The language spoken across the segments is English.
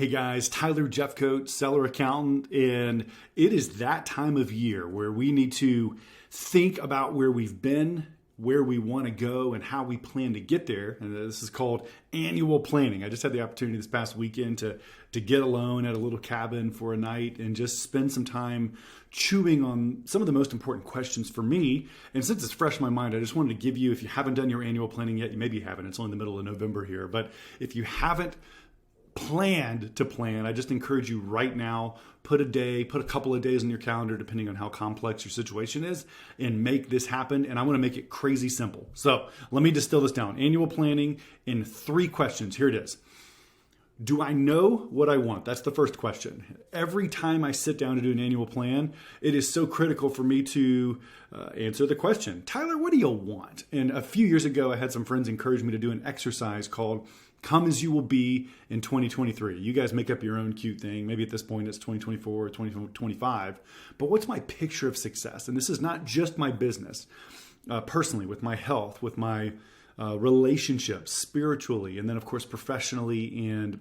Hey guys, Tyler Jefcoat, seller accountant, and it is that time of year where we need to think about where we've been, where we want to go, and how we plan to get there. And this is called annual planning. I just had the opportunity this past weekend to get alone at a little cabin for a night and just spend some time chewing on some of the most important questions for me. And since it's fresh in my mind, I just wanted to give you, if you haven't done your annual planning yet, maybe you haven't, it's only the middle of November here, but if you haven't planned to plan, I just encourage you right now, put a couple of days in your calendar, depending on how complex your situation is, and make this happen. And I want to make it crazy simple. So let me distill this down. Annual planning in 3 questions. Here it is. Do I know what I want? That's the first question. Every time I sit down to do an annual plan, it is so critical for me to answer the question, Tyler, what do you want? And a few years ago, I had some friends encourage me to do an exercise called Come As You Will Be in 2023. You guys make up your own cute thing. Maybe at this point it's 2024 or 2025. But what's my picture of success? And this is not just my business, personally, with my health, with my relationships, spiritually, and then of course professionally and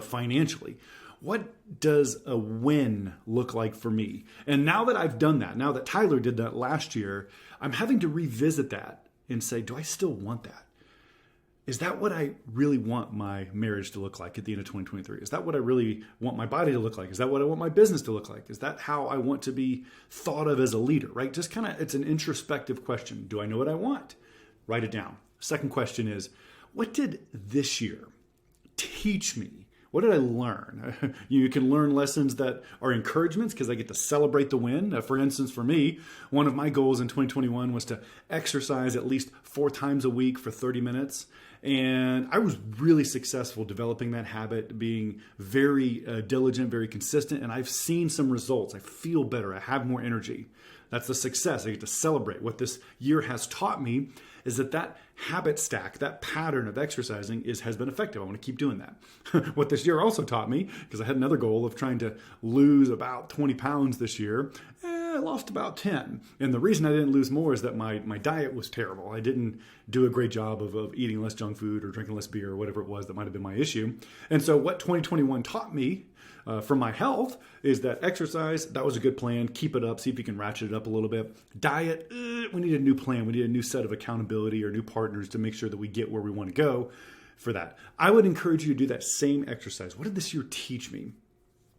financially. What does a win look like for me? And now that I've done that, now that Tyler did that last year, I'm having to revisit that and say, do I still want that? Is that what I really want my marriage to look like at the end of 2023? Is that what I really want my body to look like? Is that what I want my business to look like? Is that how I want to be thought of as a leader, right? Just it's an introspective question. Do I know what I want? Write it down. Second question is, what did this year teach me? What did I learn? You can learn lessons that are encouragements because I get to celebrate the win. For instance, for me, one of my goals in 2021 was to exercise at least 4 times a week for 30 minutes. And I was really successful developing that habit, being very diligent, very consistent. And I've seen some results. I feel better. I have more energy. That's the success. I get to celebrate. What this year has taught me is that habit stack, that pattern of exercising has been effective. I want to keep doing that. What this year also taught me, because I had another goal of trying to lose about 20 pounds this year, I lost about 10. And the reason I didn't lose more is that my diet was terrible. I didn't do a great job of eating less junk food or drinking less beer or whatever it was that might have been my issue. And so what 2021 taught me for my health is that exercise, that was a good plan. Keep it up. See if you can ratchet it up a little bit. Diet, we need a new plan. We need a new set of accountability or new partners to make sure that we get where we want to go for that. I would encourage you to do that same exercise. What did this year teach me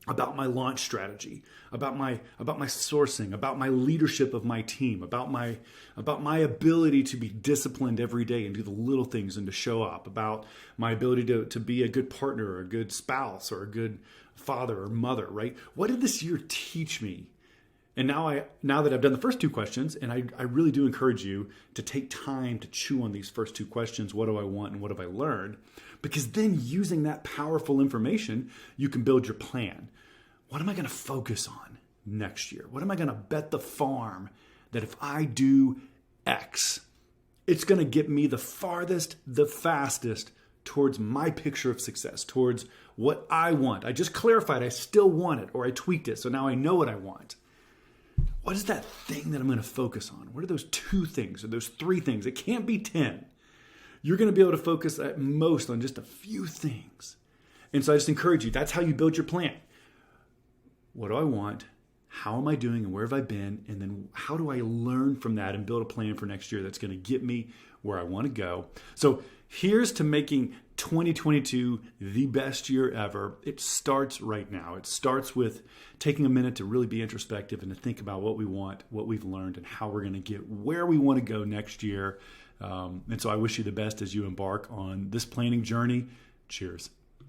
about my launch strategy, about my sourcing, about my leadership of my team, about my ability to be disciplined every day and do the little things and to show up, about my ability to be a good partner or a good spouse or a good father or mother, right? What did this year teach me? And now that I've done the first 2 questions, and I really do encourage you to take time to chew on these first 2 questions. What do I want and what have I learned? Because then using that powerful information, you can build your plan. What am I going to focus on next year? What am I going to bet the farm that if I do X, it's going to get me the farthest, the fastest towards my picture of success, towards what I want. I just clarified I still want it, or I tweaked it, so now I know what I want. What is that thing that I'm going to focus on? What are those 2 things or those 3 things? It can't be 10. You're going to be able to focus at most on just a few things. And so I just encourage you, that's how you build your plan. What do I want? How am I doing and where have I been? And then how do I learn from that and build a plan for next year that's going to get me where I want to go? So here's to making 2022 the best year ever. It starts right now. It starts with taking a minute to really be introspective and to think about what we want, what we've learned, and how we're going to get where we want to go next year. And so I wish you the best as you embark on this planning journey. Cheers.